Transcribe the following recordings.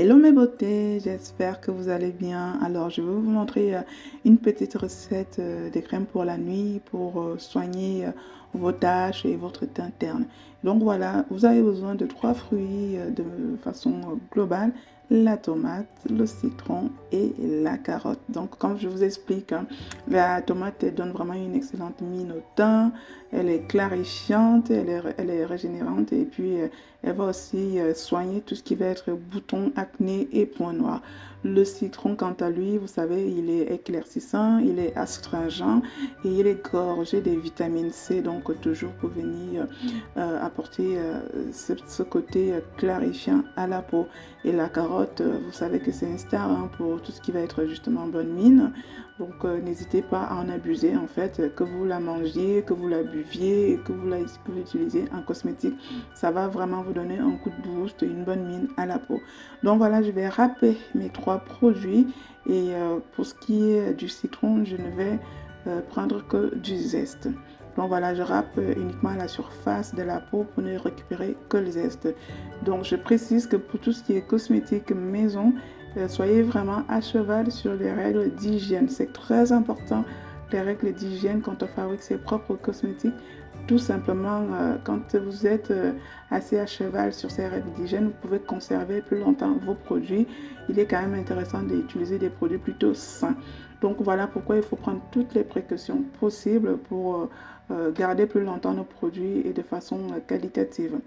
Hello mes beautés, j'espère que vous allez bien. Alors je vais vous montrer une petite recette de crème pour la nuit pour soigner vos taches et votre teint terne. Donc voilà, vous avez besoin de trois fruits de façon globale, la tomate, le citron et la carotte. Donc comme je vous explique, la tomate elle donne vraiment une excellente mine au teint, elle est clarifiante, elle est régénérante et puis elle va aussi soigner tout ce qui va être boutons, acné et points noirs. Le citron, quant à lui, vous savez, il est éclaircissant, il est astringent et il est gorgé de vitamine C, donc toujours pour venir apporter ce côté clarifiant à la peau. Et la carotte, vous savez que c'est un star hein, pour tout ce qui va être justement bonne mine. Donc n'hésitez pas à en abuser en fait, que vous la mangiez, que vous la buviez, que vous l'utilisez en cosmétique. Ça va vraiment vous donner un coup de boost, une bonne mine à la peau. Donc voilà, je vais râper mes trois produits. Et pour ce qui est du citron, je ne vais prendre que du zeste. Donc voilà, je râpe uniquement à la surface de la peau pour ne récupérer que le zeste. Donc je précise que pour tout ce qui est cosmétique maison, soyez vraiment à cheval sur les règles d'hygiène. C'est très important, les règles d'hygiène quand on fabrique ses propres cosmétiques. Tout simplement, quand vous êtes assez à cheval sur ces règles d'hygiène, vous pouvez conserver plus longtemps vos produits. Il est quand même intéressant d'utiliser des produits plutôt sains. Donc voilà pourquoi il faut prendre toutes les précautions possibles pour garder plus longtemps nos produits et de façon qualitative.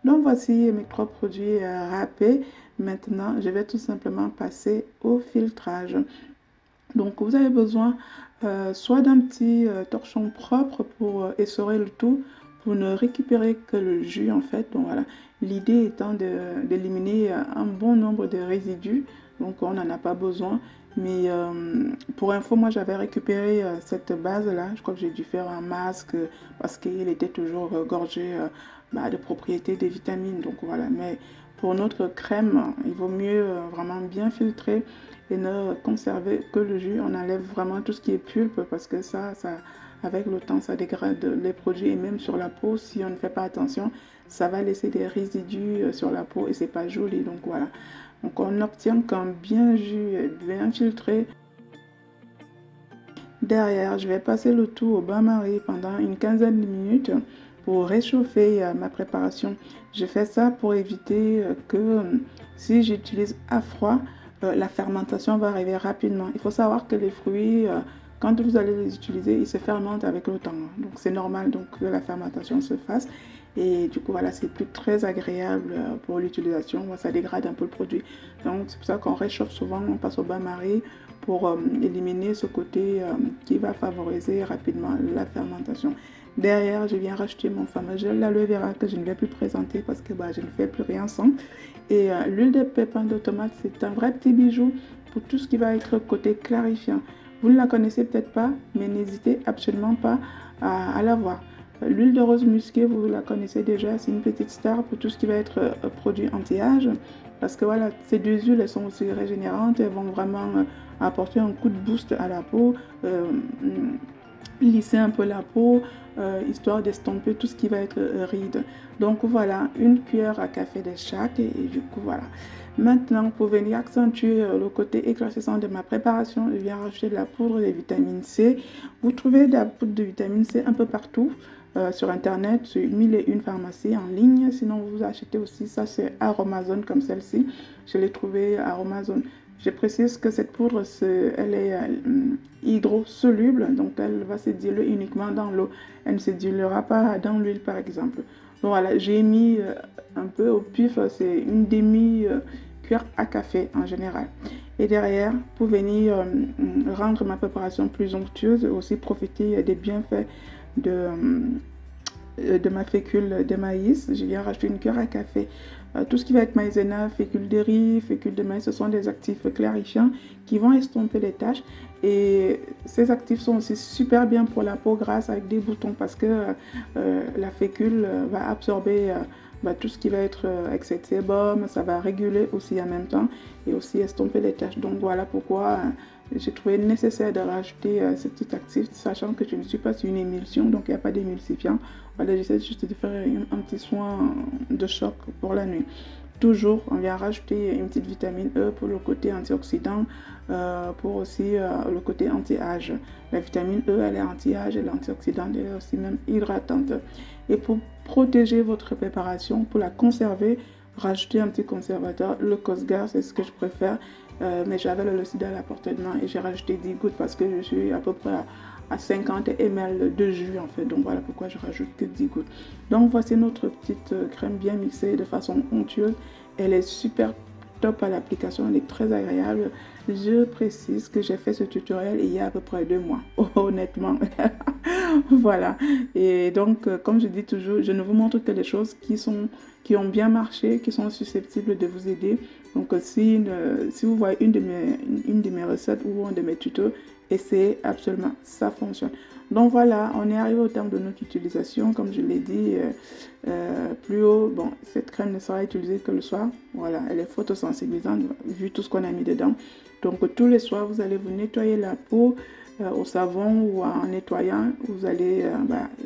Donc voici mes trois produits râpés. Maintenant, je vais tout simplement passer au filtrage. Donc vous avez besoin soit d'un petit torchon propre pour essorer le tout, pour ne récupérer que le jus en fait. Donc voilà, l'idée étant d'éliminer un bon nombre de résidus, donc on n'en a pas besoin. Mais pour info, moi j'avais récupéré cette base-là, je crois que j'ai dû faire un masque parce qu'il était toujours gorgé de propriétés des vitamines. Donc voilà, mais pour notre crème, il vaut mieux vraiment bien filtrer et ne conserver que le jus. On enlève vraiment tout ce qui est pulpe parce que ça, avec le temps, ça dégrade les produits et même sur la peau, si on ne fait pas attention, ça va laisser des résidus sur la peau et c'est pas joli. Donc voilà. Donc on obtient qu'un bien jus bien filtré. Derrière, je vais passer le tout au bain-marie pendant une quinzaine de minutes pour réchauffer ma préparation. Je fais ça pour éviter que si j'utilise à froid, la fermentation va arriver rapidement. Il faut savoir que les fruits, quand vous allez les utiliser, ils se fermentent avec le temps. Donc c'est normal donc, que la fermentation se fasse. Et du coup, voilà, c'est plus très agréable pour l'utilisation. Ça dégrade un peu le produit. Donc c'est pour ça qu'on réchauffe souvent, on passe au bain-marie pour éliminer ce côté qui va favoriser rapidement la fermentation. Derrière, je viens racheter mon fameux gel d'aloe vera que je ne vais plus présenter parce que je ne fais plus rien sans. Et l'huile de pépins de tomate, c'est un vrai petit bijou pour tout ce qui va être côté clarifiant. Vous ne la connaissez peut-être pas, mais n'hésitez absolument pas à la voir. L'huile de rose musquée, vous la connaissez déjà, c'est une petite star pour tout ce qui va être produit anti-âge. Parce que voilà, ces deux huiles, elles sont aussi régénérantes, elles vont vraiment apporter un coup de boost à la peau, lisser un peu la peau, histoire d'estomper tout ce qui va être ride. Donc voilà, une cuillère à café de chaque et du coup voilà. Maintenant, pour venir accentuer le côté éclaircissant de ma préparation, je viens rajouter de la poudre de vitamine C. Vous trouvez de la poudre de vitamine C un peu partout sur internet, sur 1001 pharmacies en ligne. Sinon, vous achetez aussi ça, c'est Aromazone comme celle-ci. Je l'ai trouvée à Aromazone. Je précise que cette poudre, elle est hydrosoluble, donc elle va se diluer uniquement dans l'eau. Elle ne se diluera pas dans l'huile, par exemple. Donc voilà, j'ai mis un peu au pif, c'est une demi-cuillère à café en général. Et derrière, pour venir rendre ma préparation plus onctueuse, aussi profiter des bienfaits de ma fécule de maïs, je viens rajouter une cuillère à café. Tout ce qui va être maïzena, fécule de riz, fécule de maïs, ce sont des actifs clarifiants qui vont estomper les taches. Et ces actifs sont aussi super bien pour la peau grasse avec des boutons parce que la fécule va absorber tout ce qui va être excès de sébum, ça va réguler aussi en même temps et aussi estomper les taches. Donc voilà pourquoi j'ai trouvé nécessaire de rajouter ce petit actif, sachant que je ne suis pas sur une émulsion, donc il n'y a pas d'émulsifiant. Voilà, j'essaie juste de faire un petit soin de choc pour la nuit. toujours, on vient rajouter une petite vitamine E pour le côté antioxydant, pour aussi le côté anti-âge. La vitamine E, elle est anti-âge, elle est antioxydante, elle est aussi même hydratante. Et pour protéger votre préparation, pour la conserver, rajouter un petit conservateur. Le Cosgar, c'est ce que je préfère, mais j'avais le Lucida à la portée de main et j'ai rajouté 10 gouttes parce que je suis à peu près à 50 ml de jus en fait. Donc voilà pourquoi je rajoute que 10 gouttes. Donc voici notre petite crème bien mixée de façon onctueuse. Elle est super top à l'application, elle est très agréable. Je précise que j'ai fait ce tutoriel il y a à peu près 2 mois, honnêtement. Voilà. Et donc, comme je dis toujours, je ne vous montre que les choses qui ont bien marché, qui sont susceptibles de vous aider. Donc, si vous voyez une de mes recettes ou un de mes tutos, essayez absolument, ça fonctionne. Donc voilà, on est arrivé au terme de notre utilisation. Comme je l'ai dit plus haut, bon, cette crème ne sera utilisée que le soir. Voilà, elle est photosensibilisante vu tout ce qu'on a mis dedans. Donc tous les soirs, vous allez vous nettoyer la peau au savon ou en nettoyant. Vous allez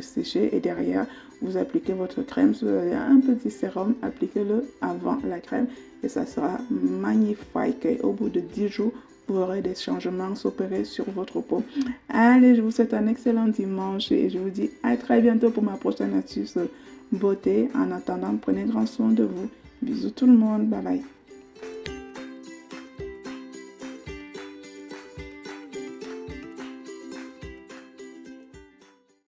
sécher et derrière, vous appliquez votre crème. Si vous avez un petit sérum, appliquez-le avant la crème et ça sera magnifique. Et au bout de 10 jours, vous aurez des changements s'opérer sur votre peau. Allez, je vous souhaite un excellent dimanche et je vous dis à très bientôt pour ma prochaine astuce beauté. En attendant, prenez grand soin de vous. Bisous tout le monde. Bye bye.